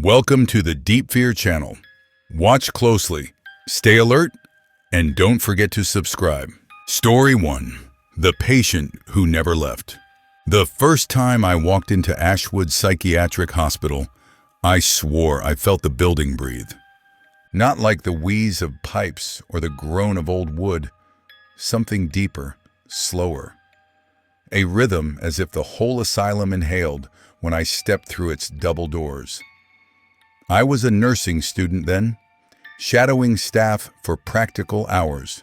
Welcome to the Deep Fear channel. Watch closely, stay alert, and don't forget to subscribe. Story 1. The Patient Who Never Left. The first time I walked into Ashwood Psychiatric Hospital, I swore I felt the building breathe. Not like the wheeze of pipes or the groan of old wood, something deeper, slower. A rhythm as if the whole asylum inhaled when I stepped through its double doors. I was a nursing student then, shadowing staff for practical hours.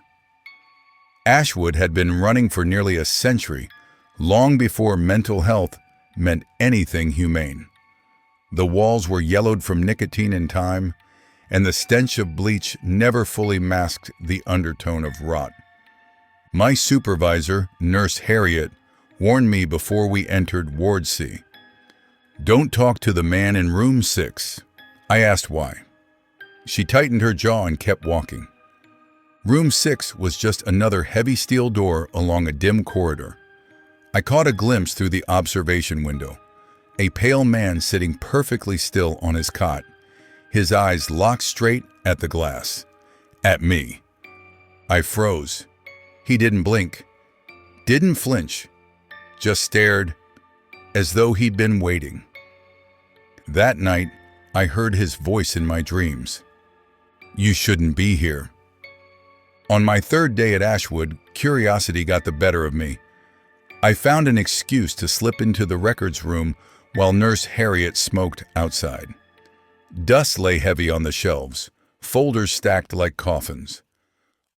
Ashwood had been running for nearly a century, long before mental health meant anything humane. The walls were yellowed from nicotine and time, and the stench of bleach never fully masked the undertone of rot. My supervisor, Nurse Harriet, warned me before we entered Ward C. "Don't talk to the man in room 6. I asked why. She tightened her jaw and kept walking. Room 6 was just another heavy steel door along a dim corridor. I caught a glimpse through the observation window. A pale man sitting perfectly still on his cot, his eyes locked straight at the glass. At me. I froze. He didn't blink, didn't flinch, just stared as though he'd been waiting. That night, I heard his voice in my dreams. "You shouldn't be here." On my third day at Ashwood, curiosity got the better of me. I found an excuse to slip into the records room while Nurse Harriet smoked outside. Dust lay heavy on the shelves, folders stacked like coffins.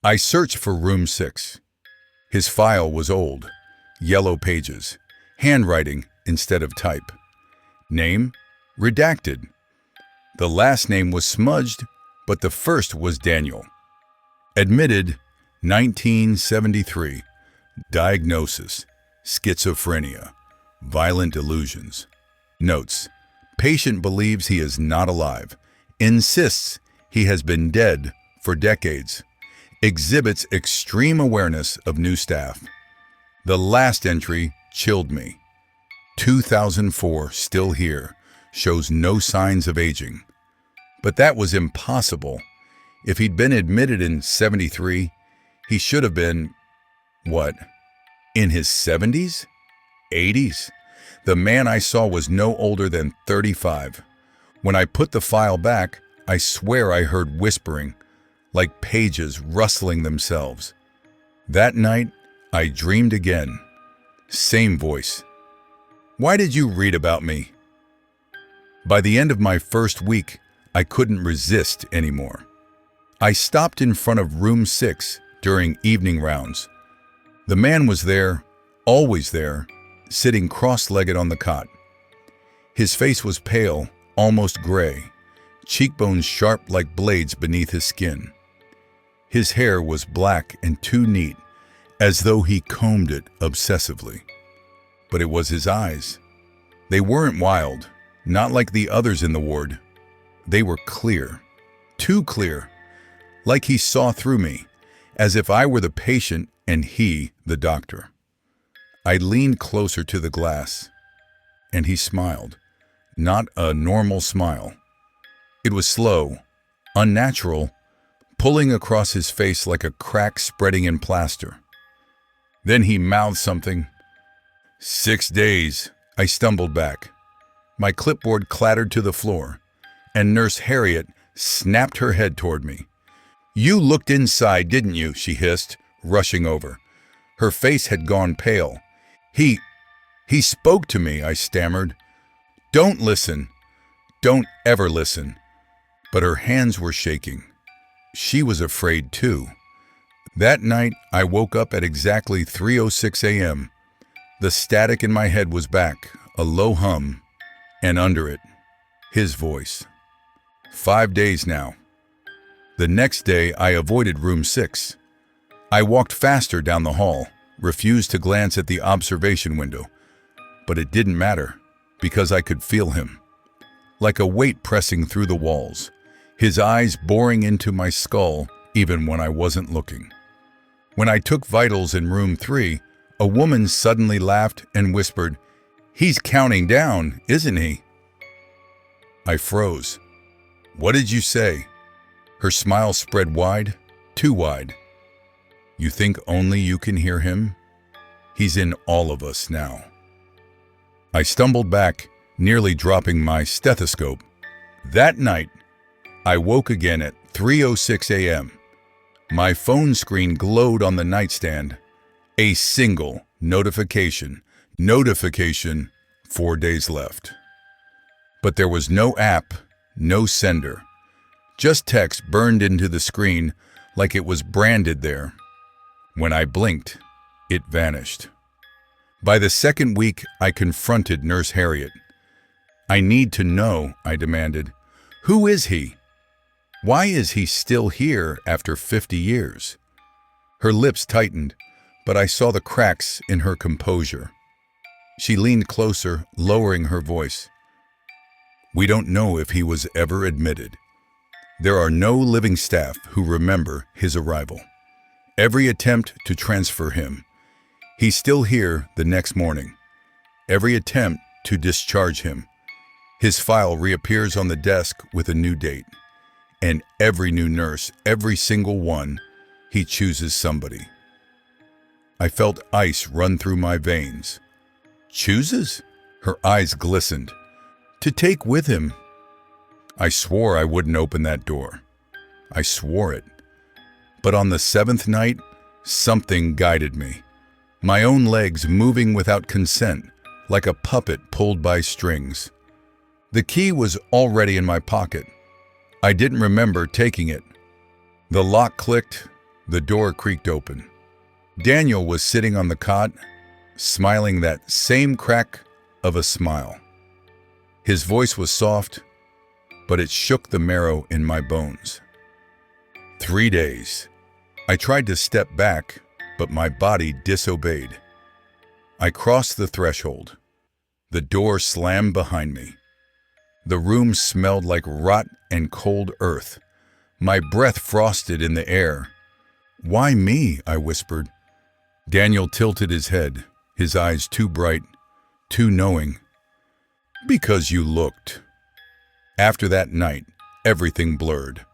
I searched for room 6. His file was old, yellow pages, handwriting instead of type. Name? Redacted. The last name was smudged, but the first was Daniel. Admitted, 1973. Diagnosis, schizophrenia, violent delusions. Notes, patient believes he is not alive, insists he has been dead for decades, exhibits extreme awareness of new staff. The last entry chilled me. 2004, still here, shows no signs of aging. But that was impossible. If he'd been admitted in 73, he should have been, what, in his 70s? 80s? The man I saw was no older than 35. When I put the file back, I swear I heard whispering, like pages rustling themselves. That night, I dreamed again. Same voice. "Why did you read about me?" By the end of my first week, I couldn't resist anymore. I stopped in front of room 6 during evening rounds. The man was there, always there, sitting cross-legged on the cot. His face was pale, almost gray, cheekbones sharp like blades beneath his skin. His hair was black and too neat, as though he combed it obsessively. But it was his eyes. They weren't wild, not like the others in the ward. They were clear, too clear, like he saw through me, as if I were the patient and he the doctor. I leaned closer to the glass, and he smiled, not a normal smile. It was slow, unnatural, pulling across his face like a crack spreading in plaster. Then he mouthed something. 6 days. I stumbled back. My clipboard clattered to the floor, and Nurse Harriet snapped her head toward me. "You looked inside, didn't you?" she hissed, rushing over. Her face had gone pale. He spoke to me," I stammered. "Don't listen. Don't ever listen." But her hands were shaking. She was afraid too. That night, I woke up at exactly 3:06 a.m. The static in my head was back, a low hum, and under it, his voice. 5 days now. The next day, I avoided room 6. I walked faster down the hall, refused to glance at the observation window. But it didn't matter, because I could feel him. Like a weight pressing through the walls, his eyes boring into my skull even when I wasn't looking. When I took vitals in room 3, a woman suddenly laughed and whispered, "He's counting down, isn't he?" I froze. What did you say? Her smile spread wide, too wide. You think only you can hear him? He's in all of us now. I stumbled back, nearly dropping my stethoscope. That night, I woke again at 3:06 a.m. My phone screen glowed on the nightstand. A single notification. 4 days left. But there was no app, no sender. Just text burned into the screen like it was branded there. When I blinked, it vanished. By the second week, I confronted Nurse Harriet. I need to know, I demanded. Who is he? Why is he still here after 50 years? Her lips tightened, but I saw the cracks in her composure. She leaned closer, lowering her voice. We don't know if he was ever admitted. There are no living staff who remember his arrival. Every attempt to transfer him. He's still here the next morning. Every attempt to discharge him. His file reappears on the desk with a new date. And every new nurse, every single one, he chooses somebody. I felt ice run through my veins. Chooses? Her eyes glistened. To take with him. I swore I wouldn't open that door. I swore it. But on the 7th night, something guided me. My own legs moving without consent, like a puppet pulled by strings. The key was already in my pocket. I didn't remember taking it. The lock clicked, the door creaked open. Daniel was sitting on the cot, smiling that same crack of a smile. His voice was soft, but it shook the marrow in my bones. 3 days. I tried to step back, but my body disobeyed. I crossed the threshold. The door slammed behind me. The room smelled like rot and cold earth. My breath frosted in the air. Why me? I whispered. Daniel tilted his head, his eyes too bright, too knowing. Because you looked. After that night, everything blurred.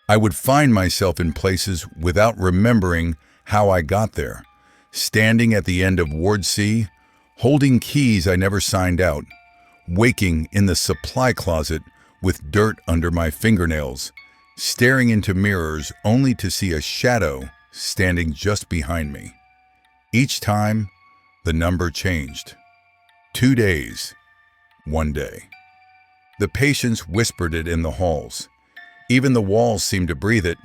I would find myself in places without remembering how I got there, standing at the end of Ward C, holding keys I never signed out, waking in the supply closet with dirt under my fingernails, staring into mirrors only to see a shadow standing just behind me. Each time, the number changed. 2 days, 1 day. The patients whispered it in the halls. Even the walls seemed to breathe it,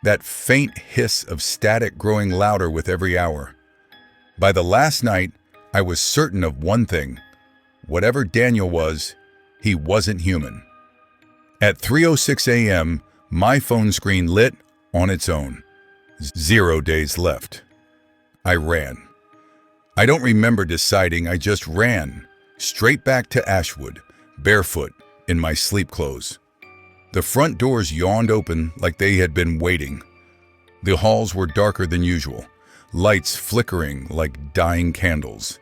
that faint hiss of static growing louder with every hour. By the last night, I was certain of one thing. Whatever Daniel was, he wasn't human. At 3:06 a.m., my phone screen lit on its own. 0 days left. I ran. I don't remember deciding, I just ran, straight back to Ashwood, barefoot, in my sleep clothes. The front doors yawned open like they had been waiting. The halls were darker than usual, lights flickering like dying candles.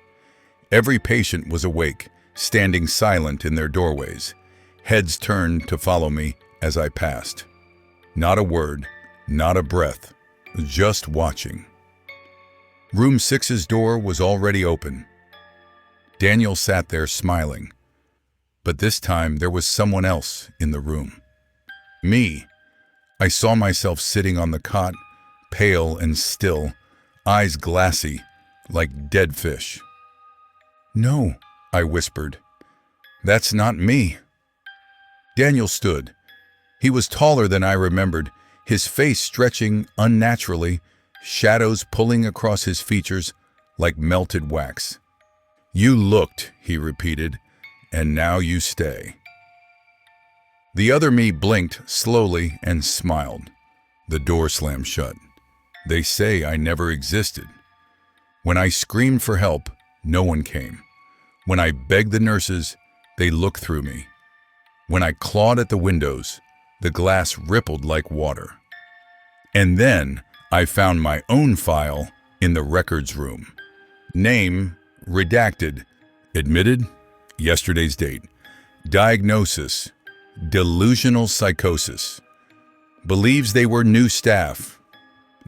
Every patient was awake, standing silent in their doorways, heads turned to follow me as I passed. Not a word, not a breath, just watching. Room 6's door was already open. Daniel sat there smiling, but this time there was someone else in the room. Me. I saw myself sitting on the cot, pale and still, eyes glassy, like dead fish. No, I whispered. That's not me. Daniel stood. He was taller than I remembered, his face stretching unnaturally, shadows pulling across his features like melted wax. You looked, he repeated, and now you stay. The other me blinked slowly and smiled. The door slammed shut. They say I never existed. When I screamed for help, no one came. When I begged the nurses, they looked through me. When I clawed at the windows, the glass rippled like water. And then I found my own file in the records room. Name, redacted. Admitted, yesterday's date. Diagnosis: delusional psychosis. Believes they were new staff.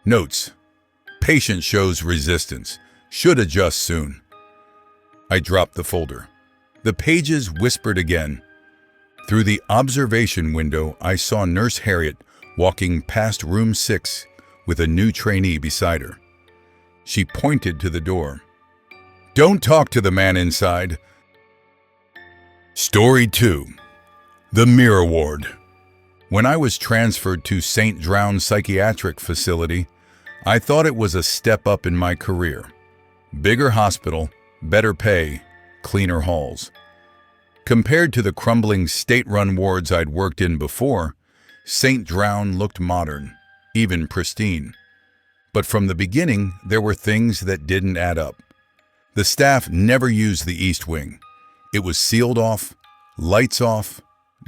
Notes: patient shows resistance. Should adjust soon. I dropped the folder. The pages whispered again. Through the observation window, I saw Nurse Harriet walking past room 6 with a new trainee beside her. She pointed to the door. "Don't talk to the man inside." Story 2. The Mirror Ward. When I was transferred to St. Drown Psychiatric Facility, I thought it was a step up in my career. Bigger hospital, better pay, cleaner halls. Compared to the crumbling state-run wards I'd worked in before, St. Drown looked modern, even pristine. But from the beginning, there were things that didn't add up. The staff never used the East Wing. It was sealed off, lights off,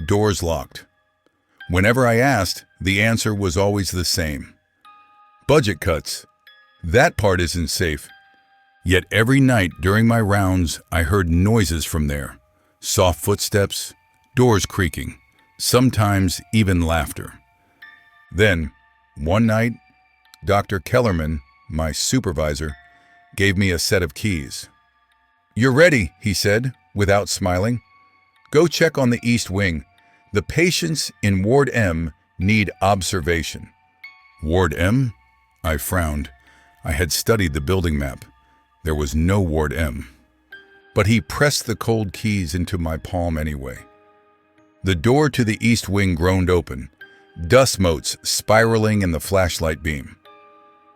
doors locked. Whenever I asked, the answer was always the same. Budget cuts. That part isn't safe. Yet every night during my rounds, I heard noises from there. Soft footsteps, doors creaking, sometimes even laughter. Then, one night, Dr. Kellerman, my supervisor, gave me a set of keys. "You're ready," he said, without smiling. "Go check on the East Wing. The patients in Ward M need observation." Ward M? I frowned. I had studied the building map. There was no Ward M. But he pressed the cold keys into my palm anyway. The door to the East Wing groaned open, dust motes spiraling in the flashlight beam.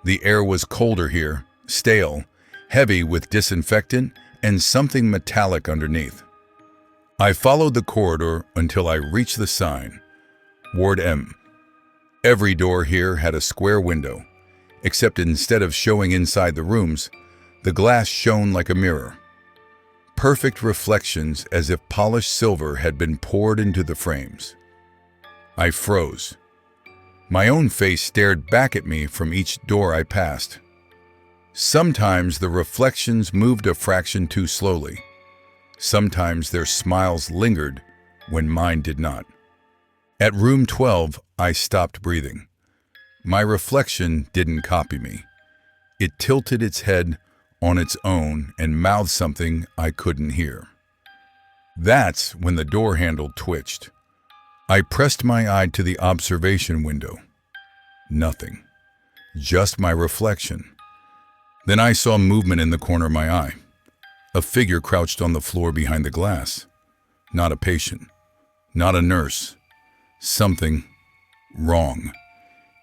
The air was colder here, stale, heavy with disinfectant and something metallic underneath. I followed the corridor until I reached the sign, Ward M. Every door here had a square window, except instead of showing inside the rooms, the glass shone like a mirror. Perfect reflections as if polished silver had been poured into the frames. I froze. My own face stared back at me from each door I passed. Sometimes the reflections moved a fraction too slowly. Sometimes their smiles lingered when mine did not. At room 12, I stopped breathing. My reflection didn't copy me. It tilted its head on its own and mouthed something I couldn't hear. That's when the door handle twitched. I pressed my eye to the observation window. Nothing. Just my reflection. Then I saw movement in the corner of my eye. A figure crouched on the floor behind the glass. Not a patient. Not a nurse. Something wrong.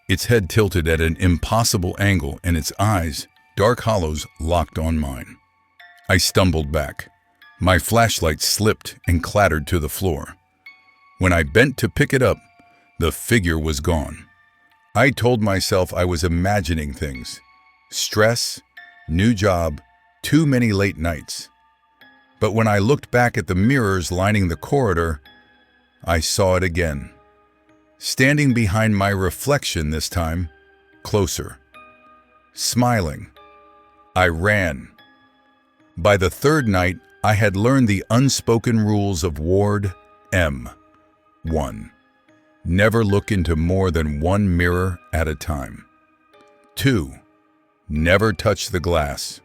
Its head tilted at an impossible angle and its eyes, dark hollows, locked on mine. I stumbled back. My flashlight slipped and clattered to the floor. When I bent to pick it up, the figure was gone. I told myself I was imagining things. Stress, new job, too many late nights. But when I looked back at the mirrors lining the corridor, I saw it again. Standing behind my reflection this time, closer. Smiling. I ran. By the third night, I had learned the unspoken rules of Ward M. 1. Never look into more than one mirror at a time. 2. Never touch the glass.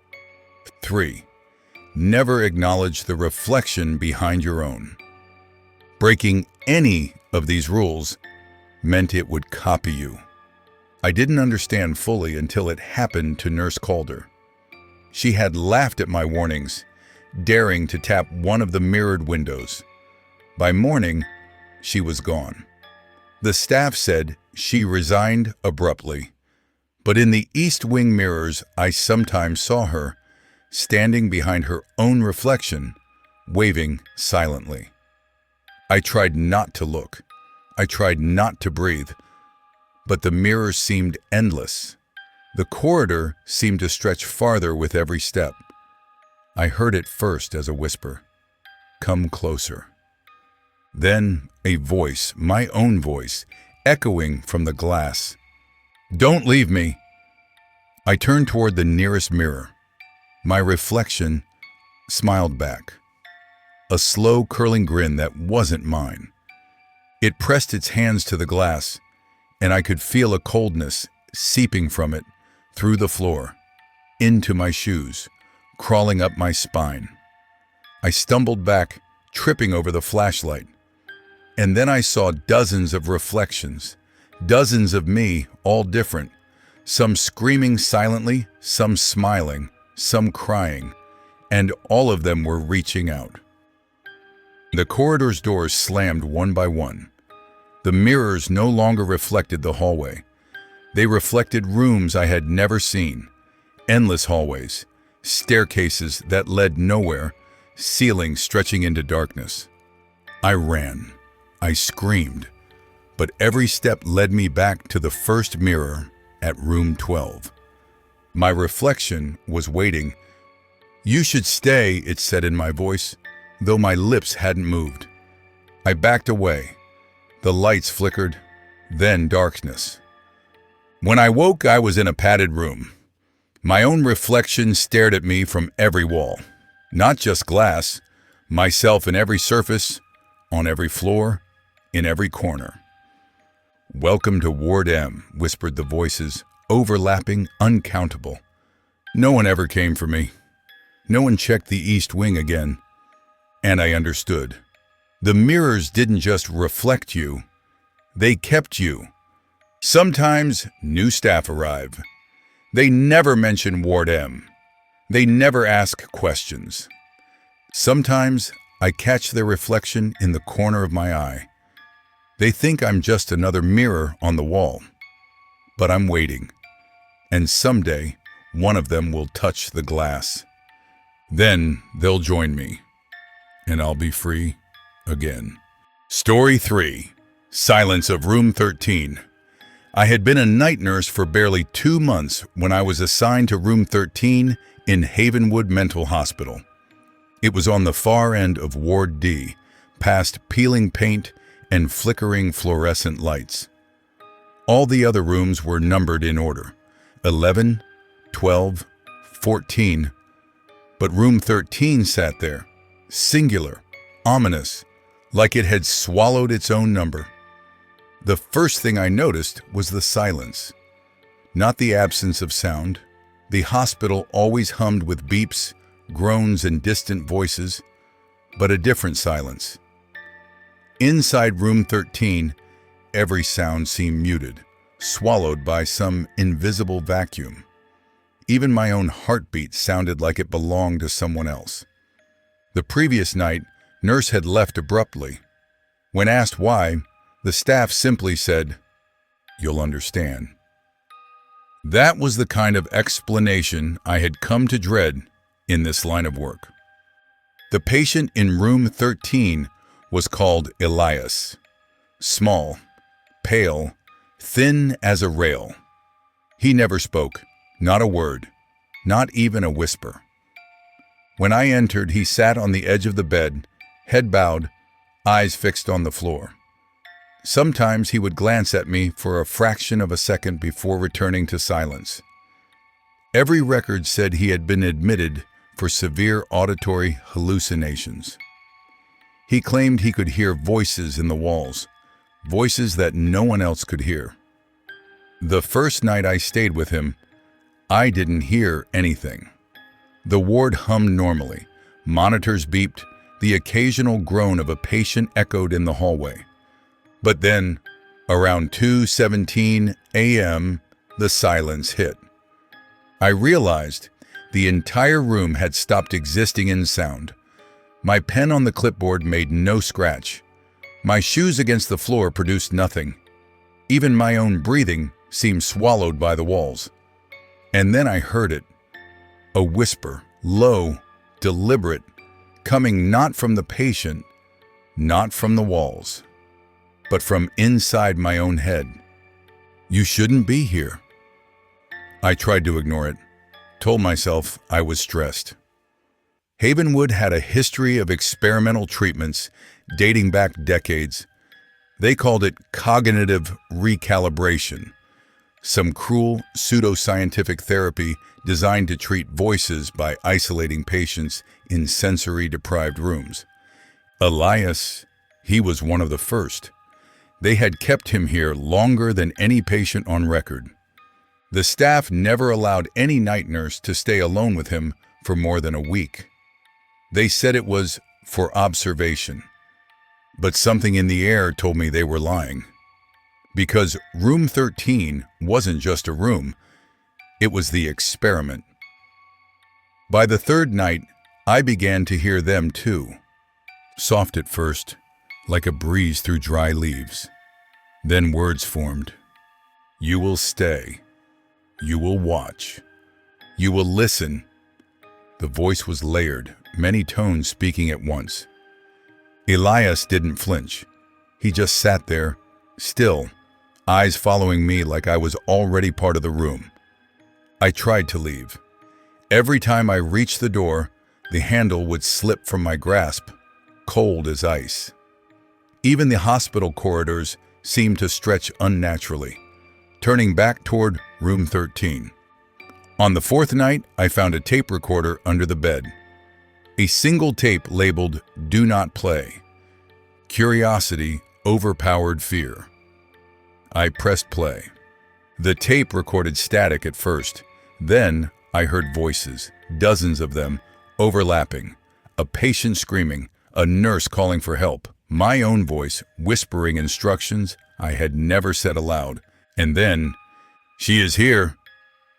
3. Never acknowledge the reflection behind your own. Breaking any of these rules meant it would copy you. I didn't understand fully until it happened to Nurse Calder. She had laughed at my warnings, daring to tap one of the mirrored windows. By morning, she was gone. The staff said she resigned abruptly, but in the East Wing mirrors, I sometimes saw her, standing behind her own reflection, waving silently. I tried not to look. I tried not to breathe, but the mirrors seemed endless. The corridor seemed to stretch farther with every step. I heard it first as a whisper, "Come closer." Then a voice, my own voice, echoing from the glass, "Don't leave me." I turned toward the nearest mirror. My reflection smiled back. a slow, curling grin that wasn't mine. It pressed its hands to the glass, and I could feel a coldness seeping from it through the floor, into my shoes, crawling up my spine. I stumbled back, tripping over the flashlight. And then I saw dozens of reflections, dozens of me, all different, some screaming silently, some smiling, some crying, and all of them were reaching out. The corridor's doors slammed one by one. The mirrors no longer reflected the hallway. They reflected rooms I had never seen, endless hallways, staircases that led nowhere, ceilings stretching into darkness. I ran. I screamed, but every step led me back to the first mirror at room 12. My reflection was waiting. "You should stay," it said in my voice, though my lips hadn't moved. I backed away. The lights flickered, then darkness. When I woke, I was in a padded room. My own reflection stared at me from every wall. Not just glass, myself in every surface, on every floor, in every corner. "Welcome to Ward M," whispered the voices, overlapping, uncountable. No one ever came for me. No one checked the East Wing again. And I understood. The mirrors didn't just reflect you, they kept you. Sometimes new staff arrive. They never mention Ward M. They never ask questions. Sometimes I catch their reflection in the corner of my eye. They think I'm just another mirror on the wall. But I'm waiting. And someday, one of them will touch the glass. Then they'll join me. And I'll be free again. Story 3. Silence of Room 13. I had been a night nurse for barely 2 months when I was assigned to Room 13 in Havenwood Mental Hospital. It was on the far end of Ward D, past peeling paint and flickering fluorescent lights. All the other rooms were numbered in order, 11, 12, 14, but room 13 sat there, singular, ominous, like it had swallowed its own number. The first thing I noticed was the silence. Not the absence of sound. The hospital always hummed with beeps, groans, and distant voices, but a different silence. Inside room 13, every sound seemed muted, swallowed by some invisible vacuum. Even my own heartbeat sounded like it belonged to someone else. The previous night, nurse had left abruptly. When asked why, the staff simply said, "You'll understand." That was the kind of explanation I had come to dread in this line of work. The patient in room 13 was called Elias. Small, pale, thin as a rail. He never spoke, not a word, not even a whisper. When I entered, he sat on the edge of the bed, head bowed, eyes fixed on the floor. Sometimes he would glance at me for a fraction of a second before returning to silence. Every record said he had been admitted for severe auditory hallucinations. He claimed he could hear voices in the walls, voices that no one else could hear. The first night I stayed with him, I didn't hear anything. The ward hummed normally, monitors beeped, the occasional groan of a patient echoed in the hallway. But then, around 2:17 a.m., the silence hit. I realized the entire room had stopped existing in sound. My pen on the clipboard made no scratch. My shoes against the floor produced nothing. Even my own breathing seemed swallowed by the walls. And then I heard it. A whisper, low, deliberate, coming not from the patient, not from the walls, but from inside my own head. "You shouldn't be here." I tried to ignore it, told myself I was stressed. Havenwood had a history of experimental treatments dating back decades. They called it cognitive recalibration, some cruel pseudoscientific therapy designed to treat voices by isolating patients in sensory-deprived rooms. Elias, he was one of the first. They had kept him here longer than any patient on record. The staff never allowed any night nurse to stay alone with him for more than a week. They said it was for observation. But something in the air told me they were lying. Because room 13 wasn't just a room, it was the experiment. By the third night, I began to hear them too. Soft at first, like a breeze through dry leaves. Then words formed. You will stay. You will watch. You will listen. The voice was layered, many tones speaking at once. Elias didn't flinch. He just sat there, still, eyes following me like I was already part of the room. I tried to leave. Every time I reached the door, the handle would slip from my grasp, cold as ice. Even the hospital corridors seemed to stretch unnaturally, turning back toward room 13. On the fourth night, I found a tape recorder under the bed. A single tape labeled "Do Not Play." Curiosity overpowered fear. I pressed play. The tape recorded static at first. Then I heard voices, dozens of them, overlapping. A patient screaming, a nurse calling for help, my own voice whispering instructions I had never said aloud. And then, "She is here.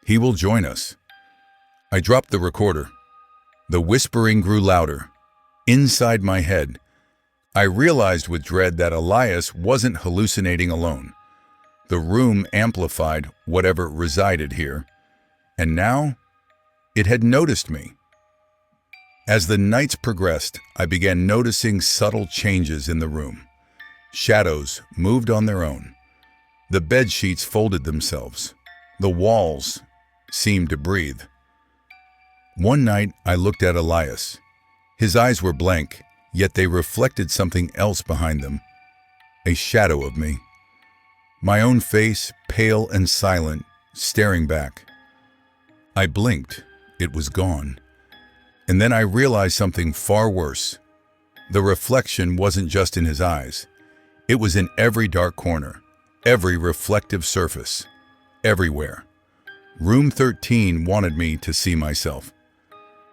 He will join us." I dropped the recorder. The whispering grew louder. Inside my head, I realized with dread that Elias wasn't hallucinating alone. The room amplified whatever resided here, and now it had noticed me. As the nights progressed, I began noticing subtle changes in the room. Shadows moved on their own. The bed sheets folded themselves. The walls seemed to breathe. One night, I looked at Elias. His eyes were blank, yet they reflected something else behind them. A shadow of me. My own face, pale and silent, staring back. I blinked. It was gone. And then I realized something far worse. The reflection wasn't just in his eyes. It was in every dark corner, every reflective surface, everywhere. Room 13 wanted me to see myself.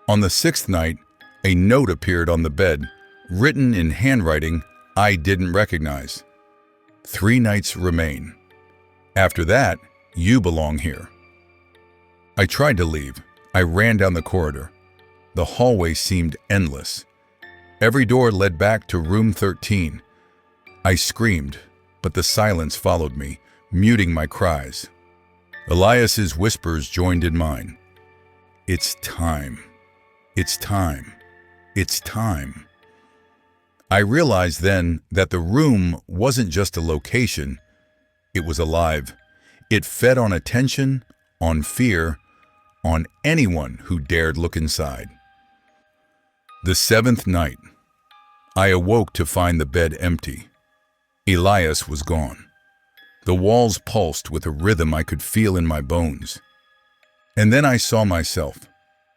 On the sixth night, a note appeared on the bed, written in handwriting I didn't recognize. 3 nights remain. After that, you belong here. I tried to leave. I ran down the corridor. The hallway seemed endless. Every door led back to room 13. I screamed, but the silence followed me, muting my cries. Elias's whispers joined in mine. It's time. It's time. It's time. I realized then that the room wasn't just a location. It was alive. It fed on attention, on fear, on anyone who dared look inside. The 7th night, I awoke to find the bed empty. Elias was gone. The walls pulsed with a rhythm I could feel in my bones. And then I saw myself,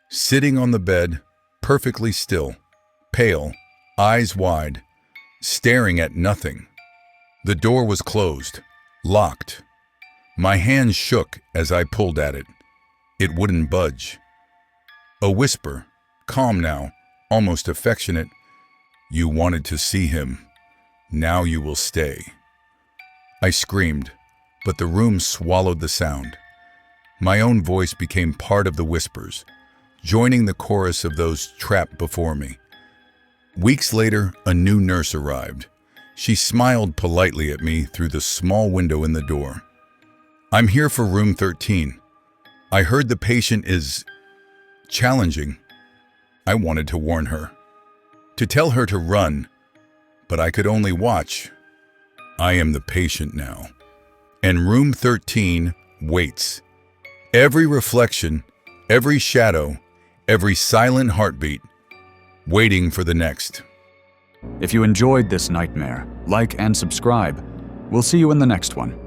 sitting on the bed, perfectly still, pale, eyes wide, staring at nothing. The door was closed, locked. My hand shook as I pulled at it. It wouldn't budge. A whisper, calm now, almost affectionate. You wanted to see him. Now you will stay. I screamed, but the room swallowed the sound. My own voice became part of the whispers, joining the chorus of those trapped before me. Weeks later, a new nurse arrived. She smiled politely at me through the small window in the door. I'm here for room 13. I heard the patient is challenging. I wanted to warn her, to tell her to run, but I could only watch. I am the patient now, and room 13 waits. Every reflection, every shadow, every silent heartbeat, waiting for the next. If you enjoyed this nightmare, like and subscribe. We'll see you in the next one.